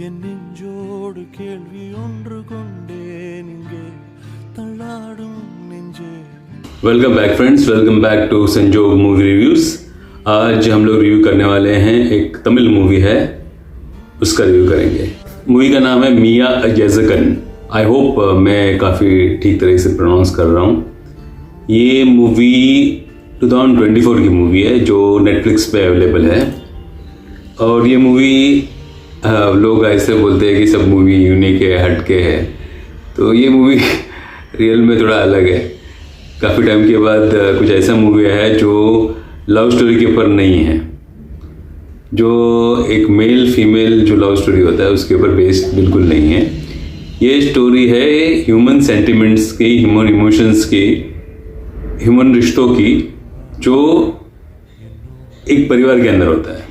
என் நெஞ்சோடு கேள்வி ஒன்று கொண்டேன் இங்கே தள்ளாடும் நெஞ்சே। Welcome back friends, welcome back to Sanjog movie reviews. आज हम लोग रिव्यू करने वाले हैं, एक तमिल मूवी है, उसका रिव्यू करेंगे। मूवी का नाम है मिया यजकन। आई होप मैं काफ़ी ठीक तरह से प्रोनाउंस कर रहा हूँ। ये मूवी 2024 की मूवी है जो नेटफ्लिक्स पे अवेलेबल है। और ये मूवी लोग ऐसे बोलते हैं कि सब मूवी यूनिक है, हटके है, तो ये मूवी रियल में थोड़ा अलग है। काफ़ी टाइम के बाद कुछ ऐसा मूवी है जो लव स्टोरी के ऊपर नहीं है, जो एक मेल फीमेल जो लव स्टोरी होता है उसके ऊपर बेस्ड बिल्कुल नहीं है। ये स्टोरी है ह्यूमन सेंटिमेंट्स की, ह्यूमन इमोशंस की, ह्यूमन रिश्तों की, जो एक परिवार के अंदर होता है।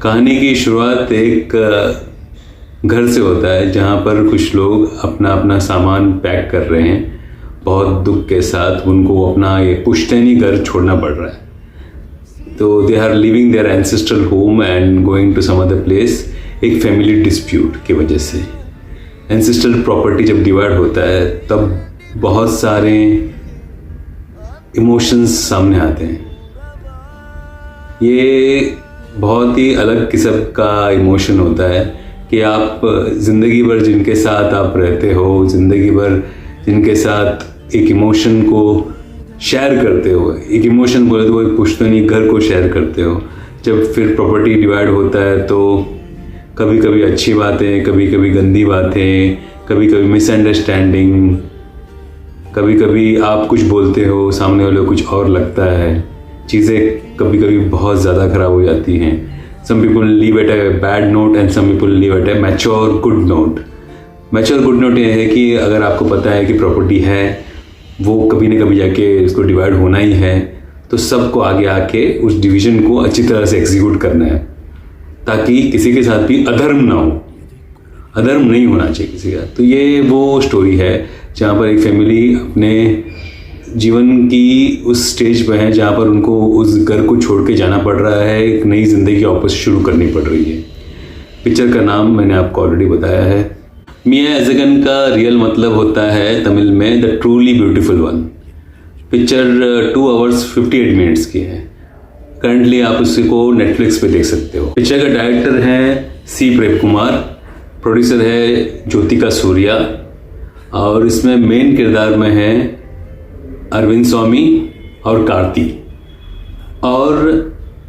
कहानी की शुरुआत एक घर से होता है जहाँ पर कुछ लोग अपना अपना सामान पैक कर रहे हैं। बहुत दुख के साथ उनको अपना ये पुश्तैनी घर छोड़ना पड़ रहा है। तो they are living their ancestral home and going to some other place. एक फैमिली डिस्प्यूट की वजह से एंसेस्ट्रल प्रॉपर्टी जब डिवाइड होता है तब बहुत सारे इमोशंस सामने आते हैं। ये बहुत ही अलग किस्म का इमोशन होता है कि आप ज़िंदगी भर जिनके साथ आप रहते हो, ज़िंदगी भर जिनके साथ एक इमोशन को शेयर करते हो, एक इमोशन बोले तो वो एक पुश्तैनी घर को शेयर करते हो। जब फिर प्रॉपर्टी डिवाइड होता है तो कभी कभी अच्छी बातें, कभी कभी गंदी बातें, कभी कभी मिसअंडरस्टैंडिंग, कभी कभी आप कुछ बोलते हो, सामने वाले को कुछ और लगता है। चीज़ें कभी कभी बहुत ज़्यादा ख़राब हो जाती हैं। Some people leave at a bad note and some people leave at a mature good note. Mature good note ये है कि अगर आपको पता है कि प्रॉपर्टी है, वो कभी न कभी जाके उसको डिवाइड होना ही है, तो सबको आगे आके उस डिवीज़न को अच्छी तरह से एग्जीक्यूट करना है ताकि किसी के साथ भी अधर्म ना हो। अधर्म नहीं होना चाहिए किसी का। तो ये वो स्टोरी है जहाँ पर एक फैमिली अपने जीवन की उस स्टेज पे है जहाँ पर उनको उस घर को छोड़ के जाना पड़ रहा है, एक नई ज़िंदगी वापस शुरू करनी पड़ रही है। पिक्चर का नाम मैंने आपको ऑलरेडी बताया है। मिया यजकन का रियल मतलब होता है तमिल में the truly beautiful one. Picture 2 hours 58 minutes की है। करंटली आप उसको नेटफ्लिक्स पे देख सकते हो। पिक्चर का डायरेक्टर है सी प्रेम कुमार, प्रोड्यूसर है ज्योतिका सूर्या, और इसमें मेन किरदार में है अरविंद स्वामी और कार्ति। और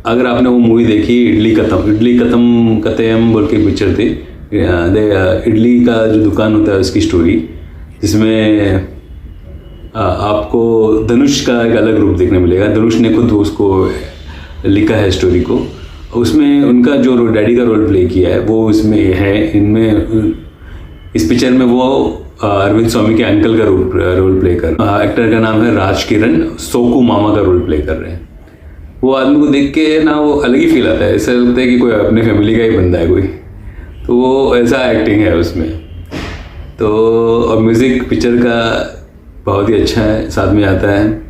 अगर आपने वो मूवी देखी इडली कथम कतयम बोल के पिक्चर थी, इडली का जो दुकान होता है उसकी स्टोरी, जिसमें आपको धनुष का एक अलग रूप देखने मिलेगा। धनुष ने खुद उसको लिखा है स्टोरी को। उसमें उनका जो डैडी का रोल प्ले किया है वो इसमें है। इनमें इस पिक्चर में वो अरविंद स्वामी के अंकल का रोल प्ले कर, एक्टर का नाम है राज किरण, सोकू मामा का रोल प्ले कर रहे हैं। वो आदमी को देख के ना वो अलग ही फील आता है, ऐसा लगता है कि कोई अपने फैमिली का ही बंदा है कोई। तो वो ऐसा एक्टिंग है उसमें। तो और म्यूज़िक पिक्चर का बहुत ही अच्छा है, साथ में आता है।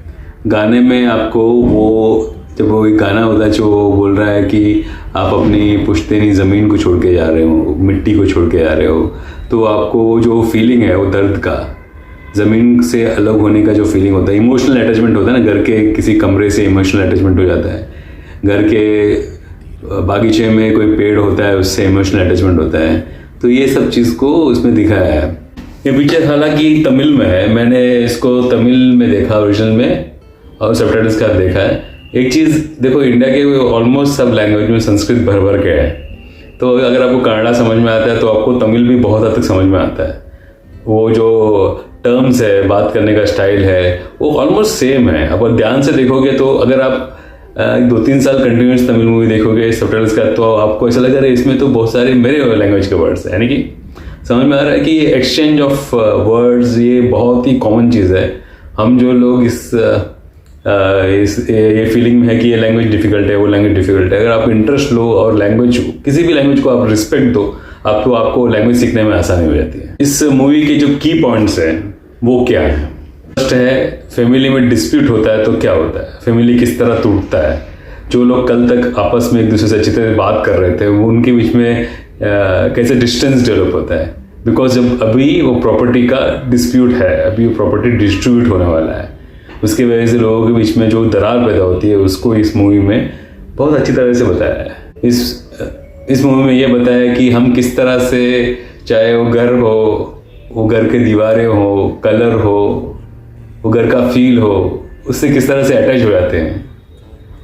गाने में आपको वो जब वो एक गाना होता है जो बोल रहा है कि आप अपनी पुश्तैनी ज़मीन को छोड़ के जा रहे हो, मिट्टी को छोड़ के जा रहे हो, तो आपको जो फीलिंग है वो दर्द का, ज़मीन से अलग होने का जो फीलिंग होता है, इमोशनल अटैचमेंट होता है ना। घर के किसी कमरे से इमोशनल अटैचमेंट हो जाता है, घर के बागीचे में कोई पेड़ होता है उससे इमोशनल अटैचमेंट होता है। तो ये सब चीज़ को उसमें दिखाया है। ये पिक्चर हालांकि तमिल में है, मैंने इसको तमिल में देखा ओरिजिनल में और सबटाइटल्स का देखा है। एक चीज़ देखो, इंडिया के ऑलमोस्ट सब लैंग्वेज में संस्कृत भर भर के है, तो अगर आपको कन्नड़ा समझ में आता है तो आपको तमिल भी बहुत हद तक समझ में आता है। वो जो टर्म्स है, बात करने का स्टाइल है, वो ऑलमोस्ट सेम है। अब ध्यान से देखोगे तो अगर आप 2-3 साल कंटिन्यूस तमिल मूवी देखोगे सबटाइटल्स का, तो आपको ऐसा लगेगा इसमें तो बहुत सारे मेरे लैंग्वेज के वर्ड्स हैं। यानी कि समझ में आ रहा है कि एक्सचेंज ऑफ वर्ड्स ये बहुत ही कॉमन चीज़ है। हम जो लोग ये फीलिंग में है कि ये लैंग्वेज डिफ़िकल्ट है, वो लैंग्वेज डिफ़िकल्ट है, अगर आप इंटरेस्ट लो और लैंग्वेज, किसी भी लैंग्वेज को आप रिस्पेक्ट दो, आपको लैंग्वेज सीखने में आसानी हो जाती है। इस मूवी के जो की पॉइंट्स हैं वो क्या है? फर्स्ट है, फैमिली में डिस्प्यूट होता है तो क्या होता है, फैमिली किस तरह टूटता है। जो लोग कल तक आपस में एक दूसरे से अच्छी तरह बात कर रहे थे वो उनके बीच में कैसे डिस्टेंस डेवलप होता है, बिकॉज जब अभी वो प्रॉपर्टी का डिस्प्यूट है, अभी वो प्रॉपर्टी डिस्ट्रीब्यूट होने वाला है, उसकी वजह से लोगों के बीच में जो दरार पैदा होती है उसको इस मूवी में बहुत अच्छी तरह से बताया है। इस मूवी में ये बताया कि हम किस तरह से, चाहे वो घर हो, वो घर के दीवारें हो, कलर हो, वो घर का फील हो, उससे किस तरह से अटैच हो जाते हैं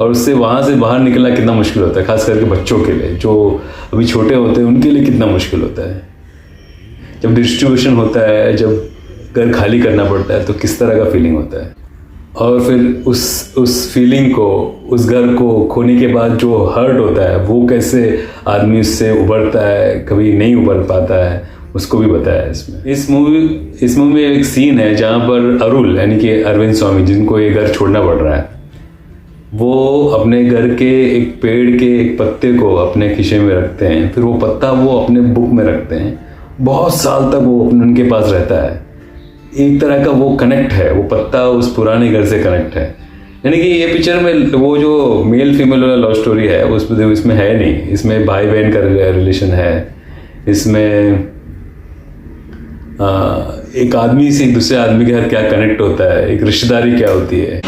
और उससे वहाँ से बाहर निकलना कितना मुश्किल होता है, खास करके बच्चों के लिए जो अभी छोटे होते हैं उनके लिए कितना मुश्किल होता है। जब डिस्ट्रीब्यूशन होता है, जब घर खाली करना पड़ता है तो किस तरह का फीलिंग होता है, और फिर उस फीलिंग को, उस घर को खोने के बाद जो हर्ट होता है वो कैसे आदमी उससे उभरता है, कभी नहीं उभर पाता है, उसको भी बताया है इसमें। इस मूवी में एक सीन है जहाँ पर अरुल यानी कि अरविंद स्वामी, जिनको ये घर छोड़ना पड़ रहा है, वो अपने घर के एक पेड़ के एक पत्ते को अपने खीसे में रखते हैं, फिर वो पत्ता वो अपने बुक में रखते हैं, बहुत साल तक वो उनके पास रहता है। एक तरह का वो कनेक्ट है, वो पत्ता उस पुराने घर से कनेक्ट है। यानी कि ये पिक्चर में वो जो मेल फीमेल वाला लव स्टोरी है इसमें है नहीं, इसमें भाई बहन का रिलेशन है, इसमें एक आदमी से एक दूसरे आदमी के साथ क्या कनेक्ट होता है, एक रिश्तेदारी क्या होती है।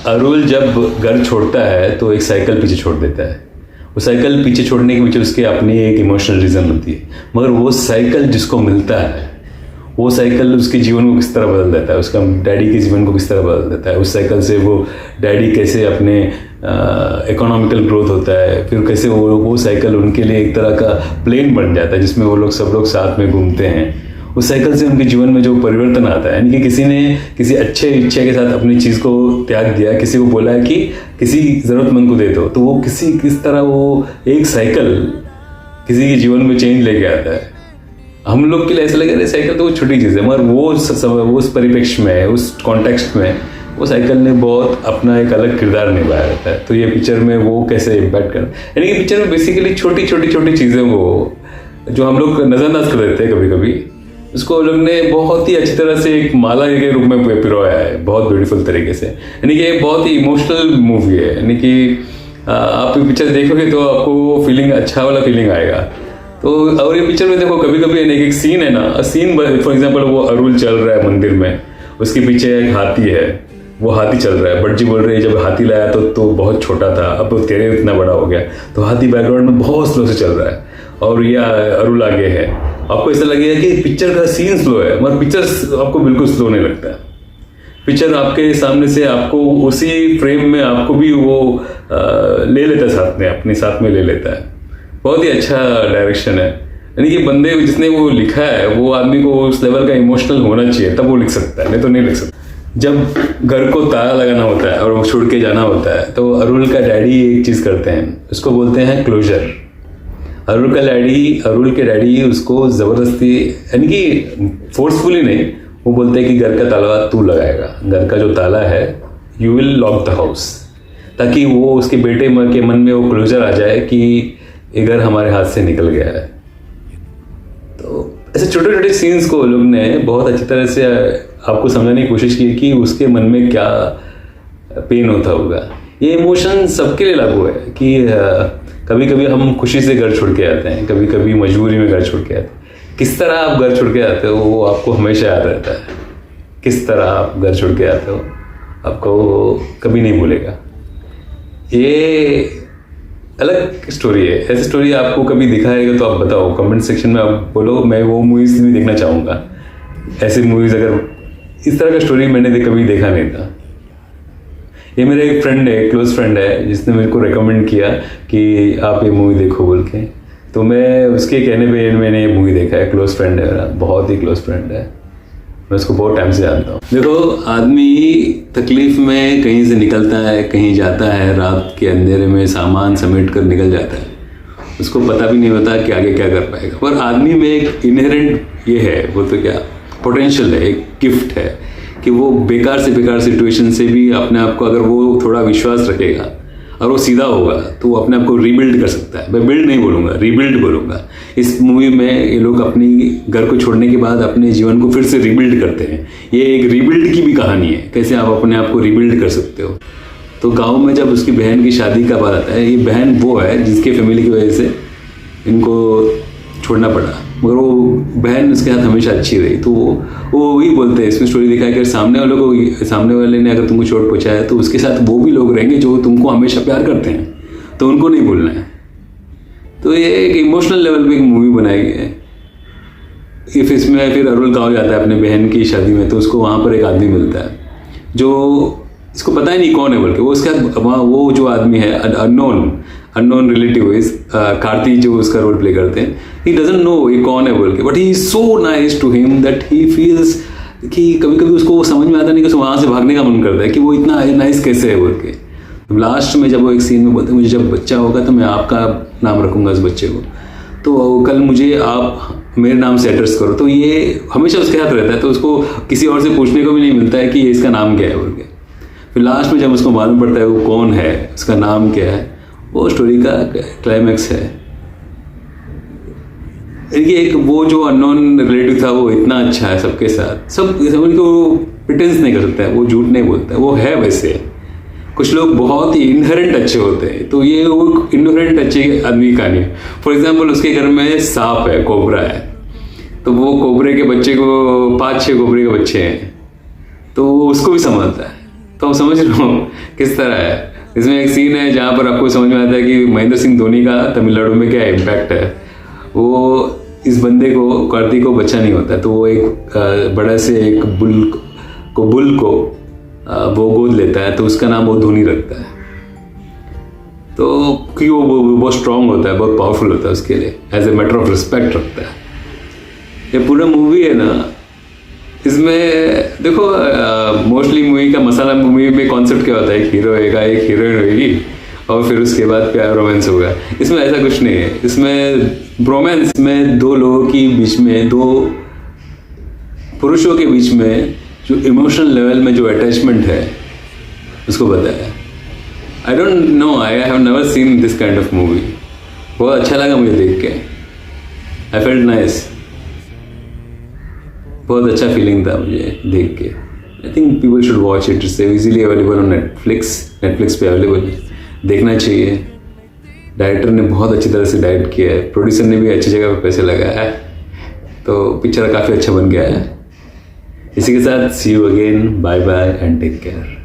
अरुल जब घर छोड़ता है तो एक साइकिल पीछे छोड़ देता है। वो साइकिल पीछे छोड़ने के पीछे उसकी अपनी एक इमोशनल रीज़न होती है, मगर वो साइकिल जिसको मिलता है, वो साइकिल उसके जीवन को किस तरह बदल देता है, उसका डैडी के जीवन को किस तरह बदल देता है। उस साइकिल से वो डैडी कैसे अपने इकोनॉमिकल ग्रोथ होता है, फिर कैसे वो साइकिल उनके लिए एक तरह का प्लेन बन जाता है जिसमें वो सब लोग साथ में घूमते हैं। उस साइकिल से उनके जीवन में जो परिवर्तन आता है, यानी कि किसी ने किसी अच्छे इच्छा के साथ अपनी चीज़ को त्याग दिया, किसी को बोला है कि किसी ज़रूरतमंद को दे दो, तो वो किस तरह वो एक साइकिल किसी के जीवन में चेंज लेके आता है। हम लोग के लिए ऐसा लगे साइकिल तो वो छोटी चीज़ है, मगर वो उस परिप्रेक्ष्य में, उस कॉन्टेक्स्ट में वो साइकिल ने बहुत अपना एक अलग किरदार निभाया रहता है। तो ये पिक्चर में वो कैसे इम्पैक्ट कर, यानी कि पिक्चर में बेसिकली छोटी चीज़ें वो जो हम लोग नज़रअंदाज कर देते हैं कभी कभी, उसको लोग ने बहुत ही अच्छी तरह से एक माला के रूप में पिरोया है, बहुत ब्यूटीफुल तरीके से। यानी कि एक बहुत ही इमोशनल मूवी है, यानी कि आप ये पिक्चर देखोगे तो आपको वो फीलिंग, अच्छा वाला फीलिंग आएगा। तो और ये पिक्चर में देखो कभी कभी एक सीन है ना, सीन फॉर एग्जांपल वो अरुल चल रहा है मंदिर में, उसके पीछे एक हाथी है, वो हाथी चल रहा है, बट जी बोल रहे हैं जब हाथी लाया तो बहुत छोटा था, अब तो तेरे इतना बड़ा हो गया, तो हाथी बैकग्राउंड में बहुत स्लो से चल रहा है और ये अरुल आगे है। आपको ऐसा लगेगा कि पिक्चर का सीन स्लो है, मगर पिक्चर आपको बिल्कुल स्लो नहीं लगता है। पिक्चर आपके सामने से आपको उसी फ्रेम में आपको भी वो ले लेता है, साथ में अपने साथ में ले लेता है। बहुत ही अच्छा डायरेक्शन है, यानी कि बंदे जिसने वो लिखा है वो आदमी को उस लेवल का इमोशनल होना चाहिए, तब वो लिख सकता है, नहीं तो नहीं लिख सकता। जब घर को ताला लगाना होता है और वो छोड़ के जाना होता है तो अरुल का डैडी एक चीज़ करते हैं, उसको बोलते हैं क्लोजर। अरुल के डैडी उसको ज़बरदस्ती, यानी कि फोर्सफुली नहीं, वो बोलते हैं कि घर का ताला तू लगाएगा, घर का जो ताला है you will lock the house, ताकि वो उसके बेटे के मन में वो क्लोजर आ जाए कि ये घर हमारे हाथ से निकल गया है। तो ऐसे छोटे छोटे सीन्स को लोग ने बहुत अच्छी तरह से आपको समझाने की कोशिश की कि उसके मन में क्या पेन होता होगा। ये इमोशन सबके लिए लागू है कि कभी कभी हम खुशी से घर छोड़ के आते हैं, कभी कभी मजबूरी में घर छोड़ के आते हैं। किस तरह आप घर छोड़ के आते हो वो आपको हमेशा याद रहता है, किस तरह आप घर छोड़ के आते हो आपको कभी नहीं भूलेगा। ये अलग स्टोरी है, ऐसी स्टोरी आपको कभी दिखाएगा तो आप बताओ, कमेंट सेक्शन में आप बोलो, मैं वो मूवीज़ भी देखना चाहूँगा। ऐसी मूवीज़ अगर इस तरह का स्टोरी मैंने कभी देखा नहीं था। ये मेरा एक फ्रेंड है, क्लोज फ्रेंड है, जिसने मेरे को रेकमेंड किया कि आप ये मूवी देखो बोल के, तो मैं उसके कहने पे मैंने ये मूवी देखा है। क्लोज फ्रेंड है मेरा, बहुत ही क्लोज फ्रेंड है, मैं उसको बहुत टाइम से जानता हूँ। देखो आदमी तकलीफ में कहीं से निकलता है, कहीं जाता है, रात के अंधेरे में सामान समेट कर निकल जाता है, उसको पता भी नहीं होता कि आगे क्या कर पाएगा। पर आदमी में एक इनहेरेंट ये है, वो तो क्या पोटेंशियल है, एक गिफ्ट है कि वो बेकार से बेकार सिचुएशन से भी अपने आप को, अगर वो थोड़ा विश्वास रखेगा और वो सीधा होगा तो वो अपने आप को रीबिल्ड कर सकता है। मैं बिल्ड नहीं बोलूँगा, रीबिल्ड बोलूँगा। इस मूवी में ये लोग अपनी घर को छोड़ने के बाद अपने जीवन को फिर से रीबिल्ड करते हैं। ये एक रीबिल्ड की भी कहानी है, कैसे आप अपने आप को रीबिल्ड कर सकते हो। तो गाँव में जब उसकी बहन की शादी का बात आता है, ये बहन वो है जिसके फैमिली की वजह से इनको छोड़ना पड़ा, मगर वो बहन उसके साथ हमेशा अच्छी रही। तो वो वही बोलते हैं, इसमें स्टोरी दिखाया कि सामने वाले ने अगर तुमको चोट पहुँचाया तो उसके साथ वो भी लोग रहेंगे जो तुमको हमेशा प्यार करते हैं, तो उनको नहीं भूलना है। तो ये एक इमोशनल लेवल पे एक मूवी बनाई गई है। इफ इसमें फिर अरुल गाँव जाता है अपने बहन की शादी में, तो उसको वहाँ पर एक आदमी मिलता है जो इसको पता ही नहीं कौन है, बल्कि वो उसके वो जो आदमी है अननोन रिलेटिव इज कार्ती, जो उसका रोल प्ले करते हैं। ही डजंट नो ये कौन है बोल के, but he is so nice to him that he feels कि कभी कभी उसको वो समझ में आता नहीं कि वहाँ से भागने का मन करता है कि वो इतना नाइस कैसे है बोल के। लास्ट में जब वो एक सीन में बोलते हैं, मुझे जब बच्चा होगा तो मैं आपका नाम रखूंगा उस बच्चे को, तो कल मुझे आप मेरे नाम से एड्रेस करो। तो ये हमेशा उसके साथ रहता है, तो उसको किसी और से पूछने को भी नहीं मिलता है कि ये इसका नाम क्या है बोल के। फिर लास्ट में जब उसको मालूम पड़ता है वो कौन है, उसका नाम क्या है, वो स्टोरी का क्लाइमैक्स है। एक वो जो अननोन रिलेटिव था वो इतना अच्छा है सबके साथ, सब को प्रिटेंस नहीं कर सकता है, वो झूठ नहीं बोलता है, वो है वैसे। कुछ लोग बहुत ही इनहेरेंट अच्छे होते हैं, तो ये वो इनहेरेंट अच्छे आदमी की कहानी है। फॉर एग्जाम्पल उसके घर में सांप है, कोबरा है, तो वो कोबरे के बच्चे को 5-6 कोबरे के बच्चे हैं, तो वो उसको भी समझता है। तो आप समझ रहे हो किस तरह है। इसमें एक सीन है जहाँ पर आपको समझ में आता है कि महेंद्र सिंह धोनी का तमिलनाडु में क्या इम्पैक्ट है। वो इस बंदे को, कार्तिक को बच्चा नहीं होता, तो वो एक बड़े से एक बुल को वो गोद लेता है, तो उसका नाम वो धोनी रखता है। तो क्योंकि वो बहुत स्ट्रांग होता है, बहुत पावरफुल होता है, उसके लिए as a matter of respect रखता है। ये पूरा मूवी है ना, इसमें देखो मोस्टली मूवी का मसाला, मूवी में कॉन्सेप्ट क्या होता है, एक हीरो होगा, एक हीरोइन होगी, और फिर उसके बाद प्यार रोमांस होगा। इसमें ऐसा कुछ नहीं है। इसमें रोमांस में दो लोगों के बीच में, दो पुरुषों के बीच में जो इमोशनल लेवल में जो अटैचमेंट है उसको बताया। I don't know, I have never seen this kind of movie. बहुत अच्छा लगा मुझे देख के, आई फेल्ट नाइस, बहुत अच्छा फीलिंग था मुझे देख के। I think people should watch it, it's easily available on Netflix पे अवेलेबल है, देखना चाहिए। डायरेक्टर ने बहुत अच्छी तरह से डायरेक्ट किया है, प्रोड्यूसर ने भी अच्छी जगह पे पैसे लगाया है, तो पिक्चर काफ़ी अच्छा बन गया है। इसी के साथ see you again, bye bye and take care.